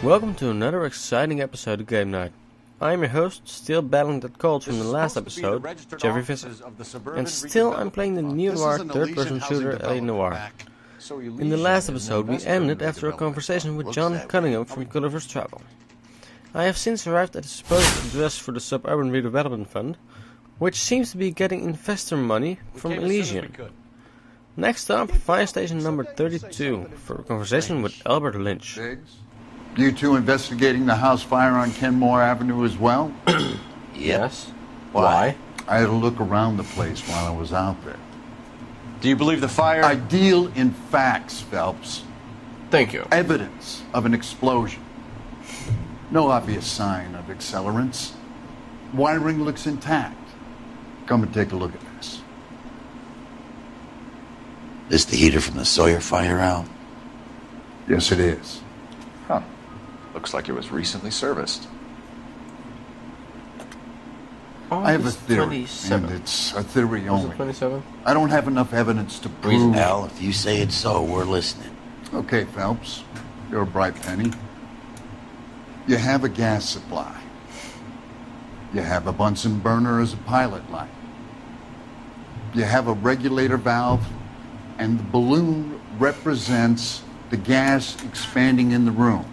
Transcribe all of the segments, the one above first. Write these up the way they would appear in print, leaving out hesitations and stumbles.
Welcome to another exciting episode of Game Night. I am your host, still battling that cold from the last episode, Jeffrey Visser. And still I'm playing the Noire third-person shooter Noire. In the last episode we ended after a conversation with John Cunningham from Gulliver's Travel. I have since arrived at the supposed address for the Suburban Redevelopment Fund, which seems to be getting investor money from Elysium. Next up, fire station number 32 for a conversation with Albert Lynch. You two investigating the house fire on Kenmore Avenue as well? Yes. Why? I had a look around the place while I was out there. Do you believe the fire? I deal in facts, Phelps. Thank you. Evidence of an explosion. No obvious sign of accelerants. Wiring looks intact. Come and take a look at this. This the heater from the Sawyer fire, Al? Yes, it is. Huh. Looks like it was recently serviced. I have a theory, and it's a theory only. 27? I don't have enough evidence to prove... Al, if you say it's so, we're listening. Okay, Phelps. You're a bright penny. You have a gas supply. You have a Bunsen burner as a pilot light. You have a regulator valve, and the balloon represents the gas expanding in the room.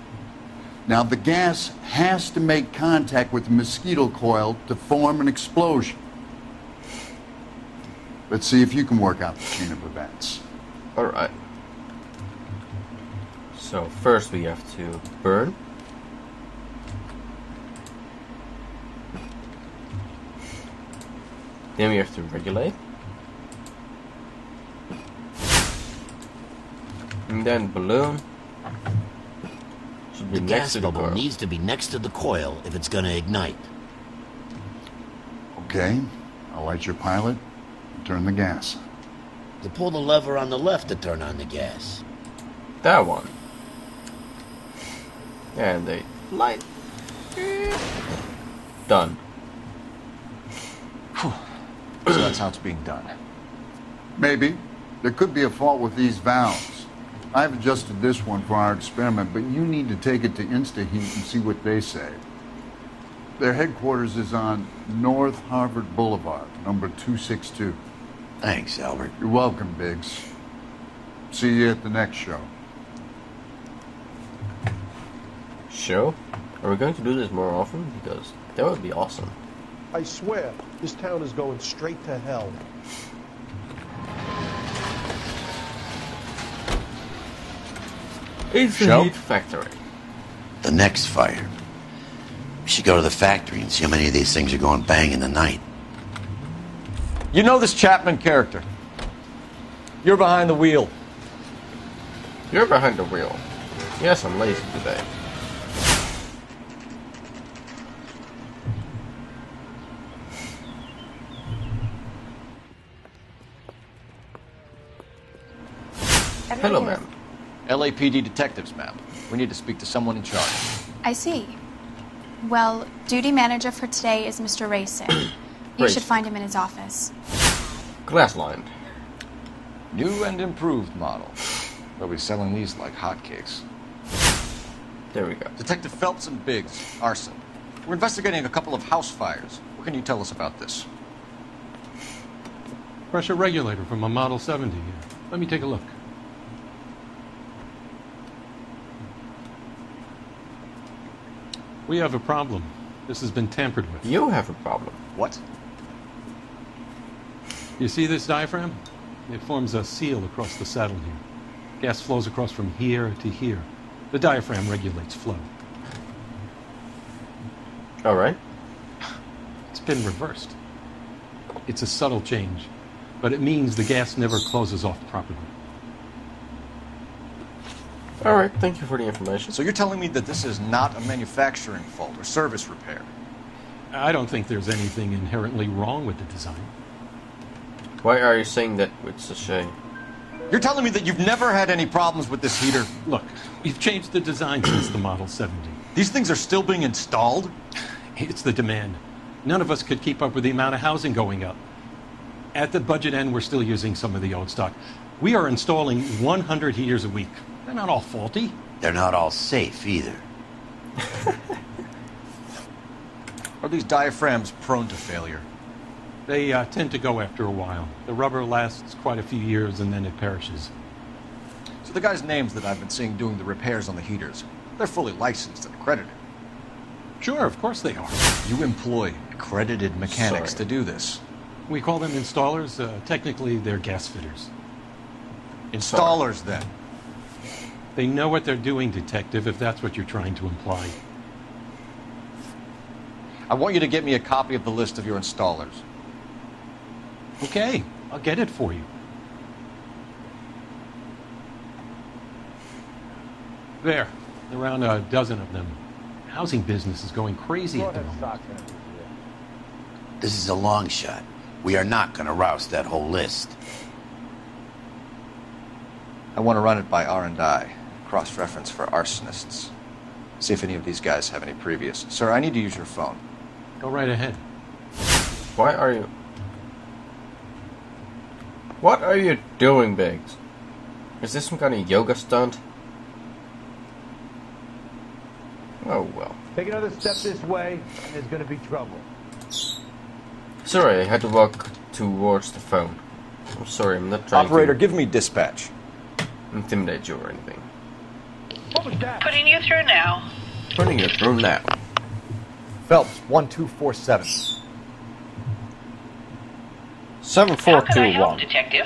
Now, the gas has to make contact with the mosquito coil to form an explosion. Let's see if you can work out the chain of events. Alright. So, first we have to burn. Then we have to regulate. And then balloon. Should be The next gas to the bubble coil. needs to be next to the coil if it's gonna ignite. Okay, I'll light your pilot and turn the gas on. You pull the lever on the left to turn on the gas. That one. And they light. Done. So that's how it's being done. Maybe. There could be a fault with these valves. I've adjusted this one for our experiment, but you need to take it to InstaHeat and see what they say. Their headquarters is on North Harvard Boulevard, number 262. Thanks, Albert. You're welcome, Biggs. See you at the next show. Show? Are we going to do this more often? Because that would be awesome. I swear, this town is going straight to hell. InstaHeat factory. The next fire. We should go to the factory and see how many of these things are going bang in the night. You know this Chapman character. You're behind the wheel. You're behind the wheel. Yes, I'm lazy today. Hello, ma'am. LAPD detectives, ma'am. We need to speak to someone in charge. I see. Well, duty manager for today is Mr. Racing. You Great. should find him in his office. Glass lined. New and improved model. They'll be selling these like hotcakes. There we go. Detective Phelps and Biggs, arson. We're investigating a couple of house fires. What can you tell us about this? Pressure regulator from a Model 70 here. Let me take a look. We have a problem. This has been tampered with. You have a problem. What? You see this diaphragm? It forms a seal across the saddle here. Gas flows across from here to here. The diaphragm regulates flow. Alright. It's been reversed. It's a subtle change, but it means the gas never closes off properly. Alright, thank you for the information. So you're telling me that this is not a manufacturing fault or service repair? I don't think there's anything inherently wrong with the design. Why are you saying that with such a... You're telling me that you've never had any problems with this heater? Look, we've changed the design since the Model 70. These things are still being installed? It's the demand. None of us could keep up with the amount of housing going up. At the budget end, we're still using some of the old stock. We are installing 100 heaters a week. They're not all faulty. They're not all safe either. Are these diaphragms prone to failure? They tend to go after a while. The rubber lasts quite a few years and then it perishes. So the guys' names that I've been seeing doing the repairs on the heaters, they're fully licensed and accredited. Sure, of course they are. You employ accredited mechanics to do this. We call them installers. Technically, they're gas fitters. Installers, then. They know what they're doing, Detective, if that's what you're trying to imply. I want you to get me a copy of the list of your installers. Okay, I'll get it for you. There, around a dozen of them. Housing business is going crazy at the moment. This is a long shot. We are not going to roust that whole list. I want to run it by R&I, cross-reference for arsonists. See if any of these guys have any previous. Sir, I need to use your phone. Go right ahead. What are you doing, Biggs? Is this some kind of yoga stunt? Oh well. Take another step this way, and there's gonna be trouble. Sorry, I had to walk towards the phone. I'm sorry, I'm not trying Operator, to give me dispatch. intimidate you or anything. What was that? Putting you through now. Putting it through now. Phelps, 1247. How can I help, 7421. Detective?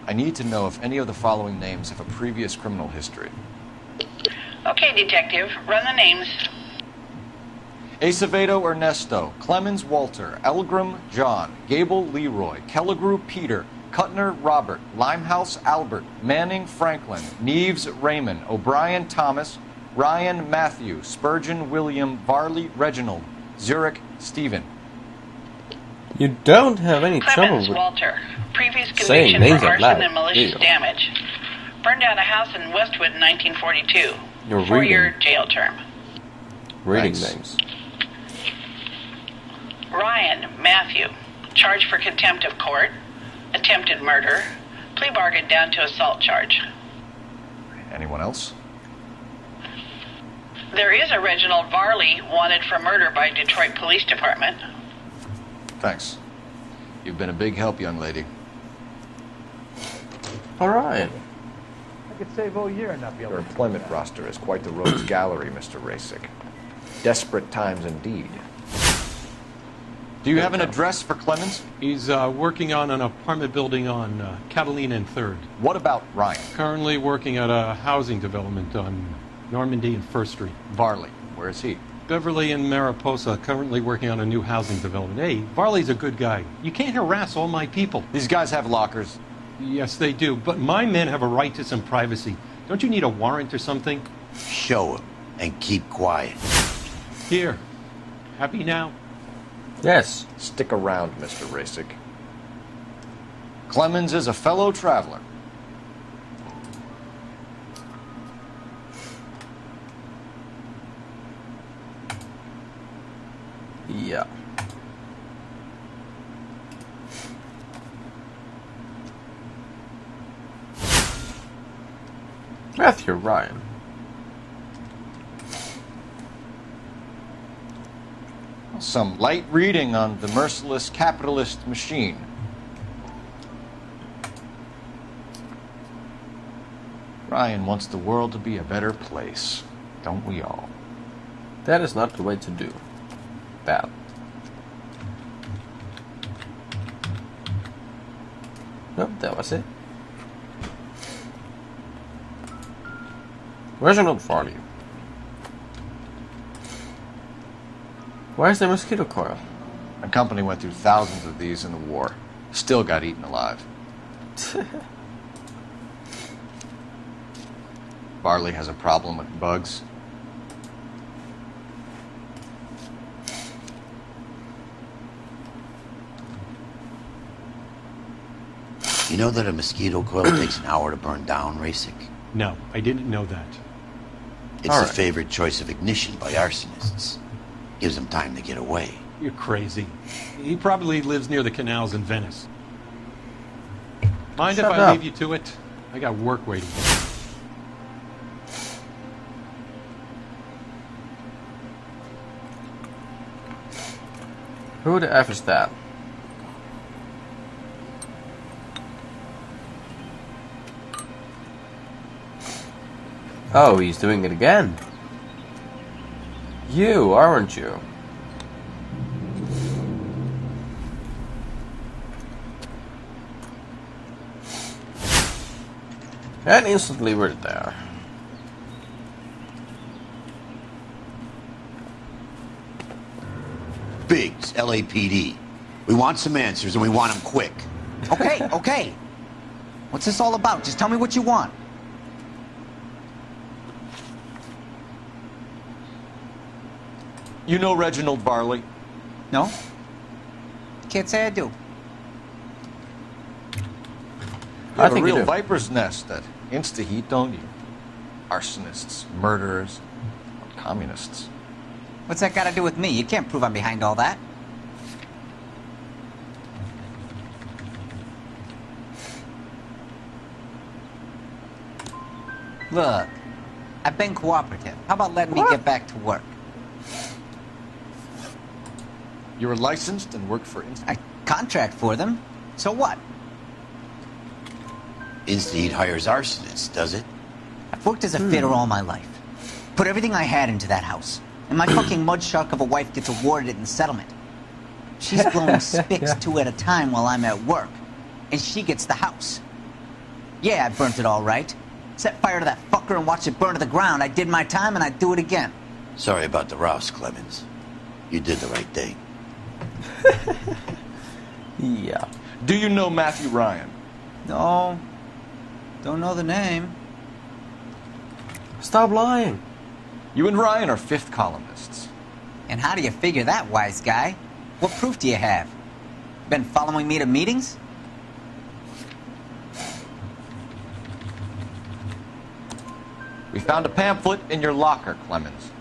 I need to know if any of the following names have a previous criminal history. Okay, Detective. Run the names. Acevedo Ernesto, Clemens Walter, Elgram John, Gable Leroy, Kelligrew Peter, Kuttner Robert, Limehouse Albert, Manning Franklin, Neves Raymond, O'Brien Thomas, Ryan Matthew, Spurgeon William, Varley Reginald, Zurich Stephen. You don't have any trouble Clemens with Walter. Previous saying conviction names for out arson loud. and malicious There you go. damage. Burned down a house in Westwood in 1942. You're 4-year reading. jail term. reading Thanks. names. Ryan Matthew. Charged for contempt of court. Attempted murder. Plea bargain down to assault charge. Anyone else? There is a Reginald Varley wanted for murder by Detroit Police Department. Thanks. You've been a big help, young lady. Alright. I could save all year and not be able Your to. employment roster is quite the rogues gallery, Mr. Rasick. Desperate times indeed. Do you have an address for Clemens? He's working on an apartment building on Catalina and 3rd. What about Ryan? Currently working at a housing development on Normandy and 1st Street. Varley, where is he? Beverly and Mariposa currently working on a new housing development. Hey, Varley's a good guy. You can't harass all my people. These guys have lockers. Yes, they do. But my men have a right to some privacy. Don't you need a warrant or something? Show him and keep quiet. Here. Happy now? Yes. Stick around, Mr. Rasick. Clemens is a fellow traveler. Yeah. Matthew Ryan. Some light reading on the merciless capitalist machine. Ryan wants the world to be a better place, don't we all? That is not the way to do. Bad. Nope, that was it. Reginald Farley. Why is there Mosquito Coil? My company went through thousands of these in the war. Still got eaten alive. Barley has a problem with bugs. You know that a mosquito coil takes an hour to burn down, Rasick? No, I didn't know that. It's All the right. favorite choice of ignition by arsonists. Gives them time to get away. You're crazy. He probably lives near the canals in Venice. Mind if Shut I up. leave you to it? I got work waiting. Who the F is that? Oh, he's doing it again. You, aren't you? And instantly we're there. Biggs, LAPD. We want some answers and we want them quick. Okay, okay. What's this all about? Just tell me what you want. You know Reginald Varley? No? Can't say I do. You have a think you real do. viper's nest at InstaHeat, don't you? Arsonists, murderers, communists. What's that got to do with me? You can't prove I'm behind all that. Look, I've been cooperative. How about letting me get back to work? You were licensed and worked for InstaHeat. I contract for them. So what? InstaHeat hires arsonists, does it? I've worked as a fitter all my life. Put everything I had into that house. And my fucking mud shark of a wife gets awarded it in settlement. She's blowing spics 2 at a time while I'm at work. And she gets the house. Yeah, I burnt it all right. Set fire to that fucker and watched it burn to the ground. I did my time and I'd do it again. Sorry about the rouse, Clemens. You did the right thing. Yeah. Do you know Matthew Ryan? No. Don't know the name. Stop lying. You and Ryan are fifth columnists. And how do you figure that, wise guy? What proof do you have? Been following me to meetings? We found a pamphlet in your locker, Clemens.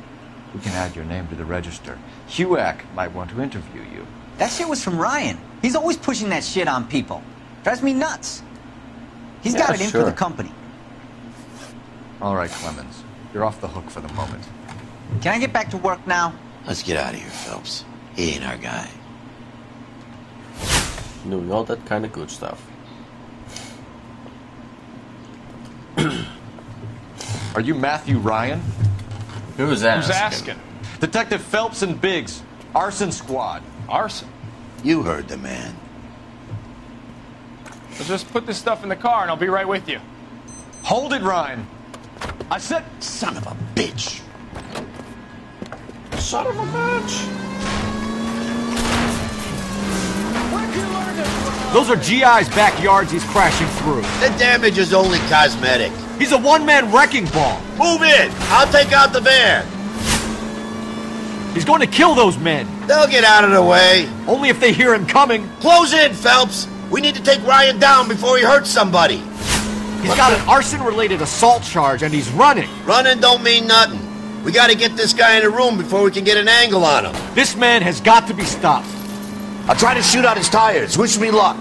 We can add your name to the register. HUAC might want to interview you. That shit was from Ryan. He's always pushing that shit on people. Drives me nuts. He's got it in for the company. All right, Clemens. You're off the hook for the moment. Can I get back to work now? Let's get out of here, Phelps. He ain't our guy. Doing all that kind of good stuff. Are you Matthew Ryan? Who's asking? Detective Phelps and Biggs. Arson Squad. Arson? You heard the man. So just put this stuff in the car and I'll be right with you. Hold it, Ryan. I said... Son of a bitch. Son of a bitch. Those are GI's backyards he's crashing through. The damage is only cosmetic. He's a one-man wrecking ball. Move in. I'll take out the van. He's going to kill those men. They'll get out of the way. Only if they hear him coming. Close in, Phelps. We need to take Ryan down before he hurts somebody. He's got an arson-related assault charge, and he's running. Running don't mean nothing. We gotta get this guy in a room before we can get an angle on him. This man has got to be stopped. I'll try to shoot out his tires. Wish me luck.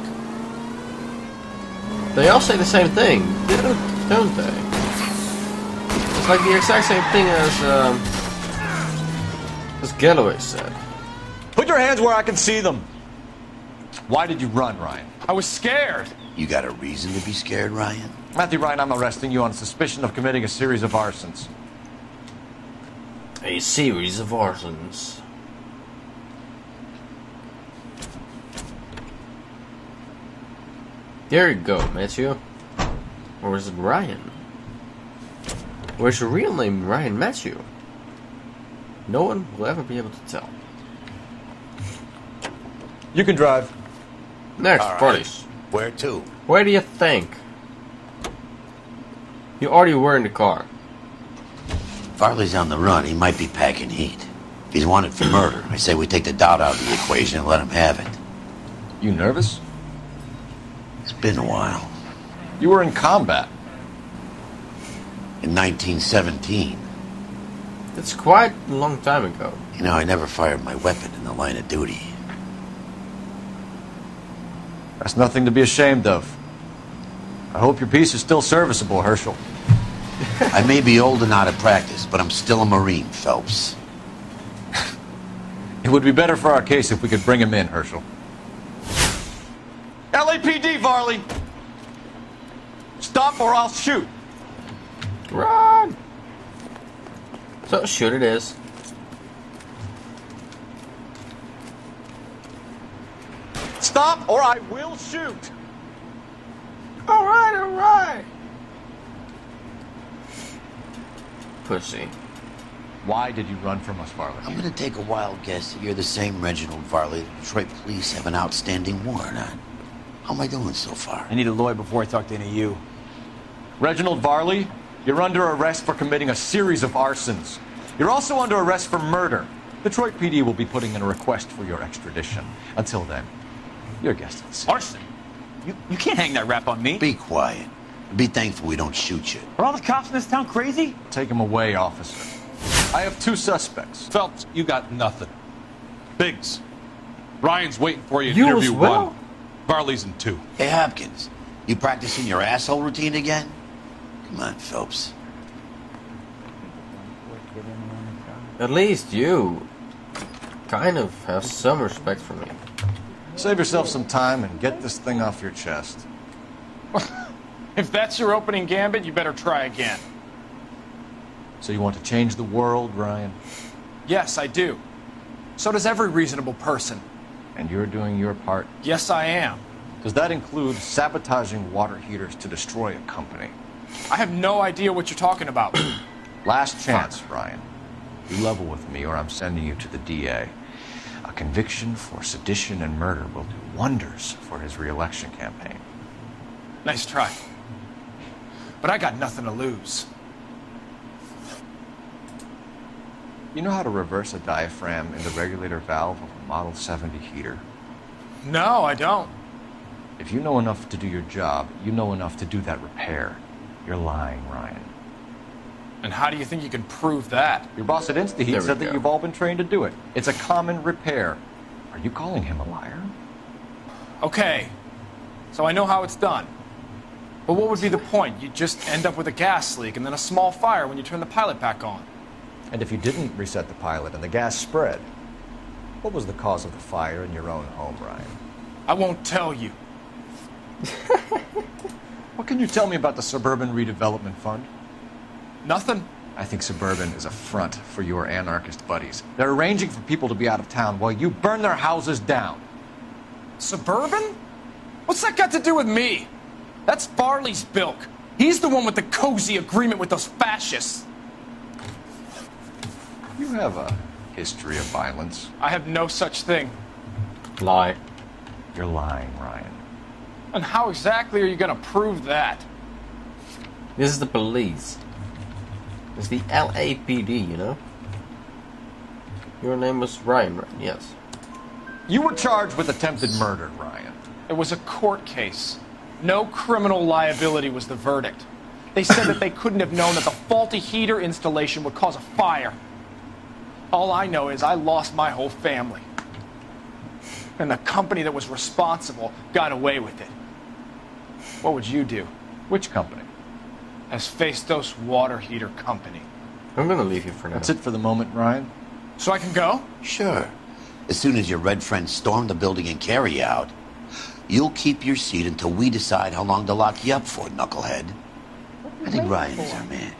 They all say the same thing, don't they? It's like the exact same thing as Galloway said. Put your hands where I can see them. Why did you run, Ryan? I was scared. You got a reason to be scared, Ryan? Matthew Ryan, I'm arresting you on suspicion of committing a series of arsons. A series of arsons. There you go, Matthew. Or is it Ryan? Where's your real name, Ryan Matthew? No one will ever be able to tell. You can drive. Next, All right. parties. Where to? Where do you think? You already were in the car. Farley's on the run. He might be packing heat. If he's wanted for murder, I say we take the doubt out of the equation and let him have it. You nervous? It's been a while. You were in combat. In 1917. That's quite a long time ago. You know, I never fired my weapon in the line of duty. That's nothing to be ashamed of. I hope your piece is still serviceable, Herschel. I may be old and out of practice, but I'm still a Marine, Phelps. It would be better for our case if we could bring him in, Herschel. LAPD, Varley! Stop or I'll shoot! Run! So shoot it is. Stop or I will shoot! Alright, alright! Pussy. Why did you run from us, Varley? I'm gonna take a wild guess that you're the same Reginald Varley the Detroit police have an outstanding warrant on. How am I doing so far? I need a lawyer before I talk to any of you. Reginald Varley, you're under arrest for committing a series of arsons. You're also under arrest for murder. Detroit PD will be putting in a request for your extradition. Until then, you're guest of the scene. Arson? You can't hang that rap on me. Be quiet. Be thankful we don't shoot you. Are all the cops in this town crazy? Take him away, officer. I have 2 suspects. Phelps, you got nothing. Biggs, Ryan's waiting for you in You interview as well? 1. Varley's in 2. Hey, Hopkins, you practicing your asshole routine again? Come on, Phelps. At least you kind of have some respect for me. Save yourself some time and get this thing off your chest. If that's your opening gambit, you better try again. So you want to change the world, Ryan? Yes, I do. So does every reasonable person. And you're doing your part? Yes, I am. Does that include sabotaging water heaters to destroy a company? I have no idea what you're talking about. Last chance, Ryan. You level with me or I'm sending you to the DA. A conviction for sedition and murder will do wonders for his re-election campaign. Nice try. But I got nothing to lose. You know how to reverse a diaphragm in the regulator valve of a Model 70 heater? No, I don't. If you know enough to do your job, you know enough to do that repair. You're lying, Ryan. And how do you think you can prove that? Your boss at InstaHeat said that you've all been trained to do it. It's a common repair. Are you calling him a liar? Okay, so I know how it's done. But what would be the point? You just end up with a gas leak and then a small fire when you turn the pilot back on. And if you didn't reset the pilot and the gas spread, what was the cause of the fire in your own home, Ryan? I won't tell you. What can you tell me about the Suburban Redevelopment Fund? Nothing. I think Suburban is a front for your anarchist buddies. They're arranging for people to be out of town while you burn their houses down. Suburban? What's that got to do with me? That's Varley's bilk. He's the one with the cozy agreement with those fascists. You have a history of violence. I have no such thing. Lie. You're lying, Ryan. And how exactly are you going to prove that? This is the police. It's the LAPD, you know? Your name was Ryan, right? Yes. You were charged with attempted murder, Ryan. It was a court case. No criminal liability was the verdict. They said that they couldn't have known that the faulty heater installation would cause a fire. All I know is I lost my whole family. And the company that was responsible got away with it. What would you do? Which company? Asbestos Water Heater Company. I'm gonna leave you for now. That's it for the moment, Ryan. So I can go? Sure. As soon as your red friends storm the building and carry you out, you'll keep your seat until we decide how long to lock you up for, knucklehead. I think Ryan is our man.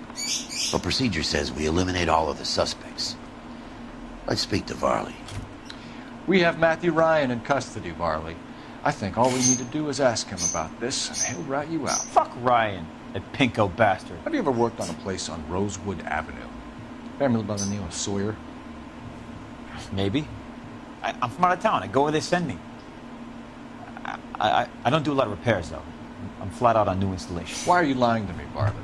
But procedure says we eliminate all of the suspects. Let's speak to Varley. We have Matthew Ryan in custody, Varley. I think all we need to do is ask him about this, and he'll rat you out. Fuck Ryan, that pinko bastard. Have you ever worked on a place on Rosewood Avenue? Family by the name of Sawyer? Maybe. I'm from out of town. I go where they send me. I don't do a lot of repairs, though. I'm flat out on new installations. Why are you lying to me, Varley?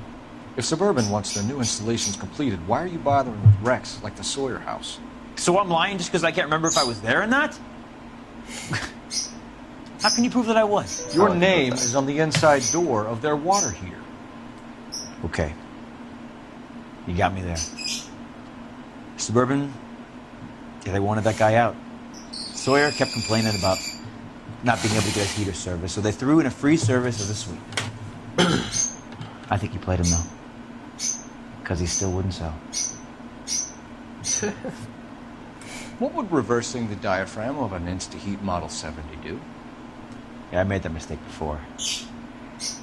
If Suburban wants their new installations completed, why are you bothering with wrecks like the Sawyer house? So I'm lying just because I can't remember if I was there or not? How can you prove that I was? Your name is on the inside door of their water heater. Okay. You got me there. Suburban, yeah, they wanted that guy out. Sawyer kept complaining about not being able to get his heater service, so they threw in a free service as a sweep. I think he played him, though. Because he still wouldn't sell. What would reversing the diaphragm of an InstaHeat Model 70 do? Yeah, I made that mistake before.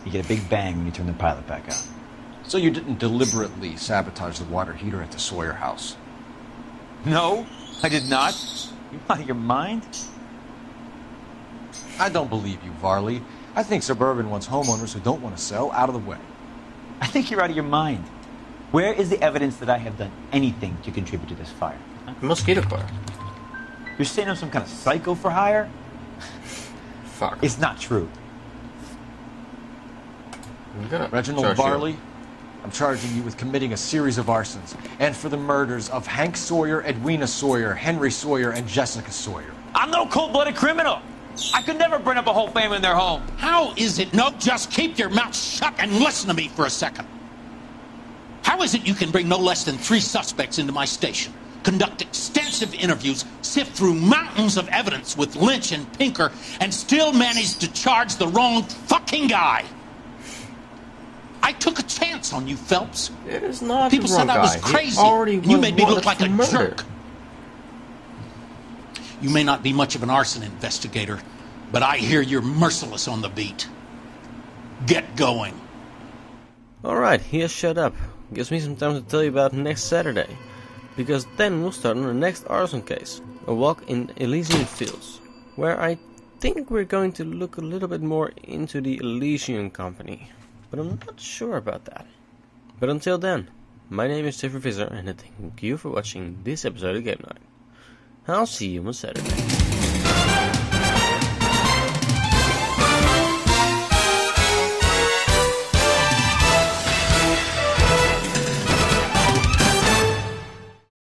You get a big bang when you turn the pilot back on. So you didn't deliberately sabotage the water heater at the Sawyer house? No, I did not. You out of your mind? I don't believe you, Varley. I think Suburban wants homeowners who don't want to sell out of the way. I think you're out of your mind. Where is the evidence that I have done anything to contribute to this fire? Huh? Mosquito coil. You're saying I'm some kind of psycho for hire? Fuck. It's not true. Reginald Varley, I'm charging you with committing a series of arsons and for the murders of Hank Sawyer, Edwina Sawyer, Henry Sawyer, and Jessica Sawyer. I'm no cold-blooded criminal. I could never burn up a whole family in their home. How is it? No, just keep your mouth shut and listen to me for a second. How is it you can bring no less than 3 suspects into my station, conduct extensive interviews, sift through mountains of evidence with Lynch and Pinker, and still manage to charge the wrong fucking guy? I took a chance on you, Phelps. It is not People the wrong said I was guy. crazy, and you made me look like a murder. jerk. You may not be much of an arson investigator, but I hear you're merciless on the beat. Get going. Alright, he has shut up. Gives me some time to tell you about next Saturday. Because then we'll start on the next arson case. A walk in Elysian Fields. Where I think we're going to look a little bit more into the Elysian Company. But I'm not sure about that. But until then, my name is Visser and I thank you for watching this episode of Game Night. I'll see you on Saturday.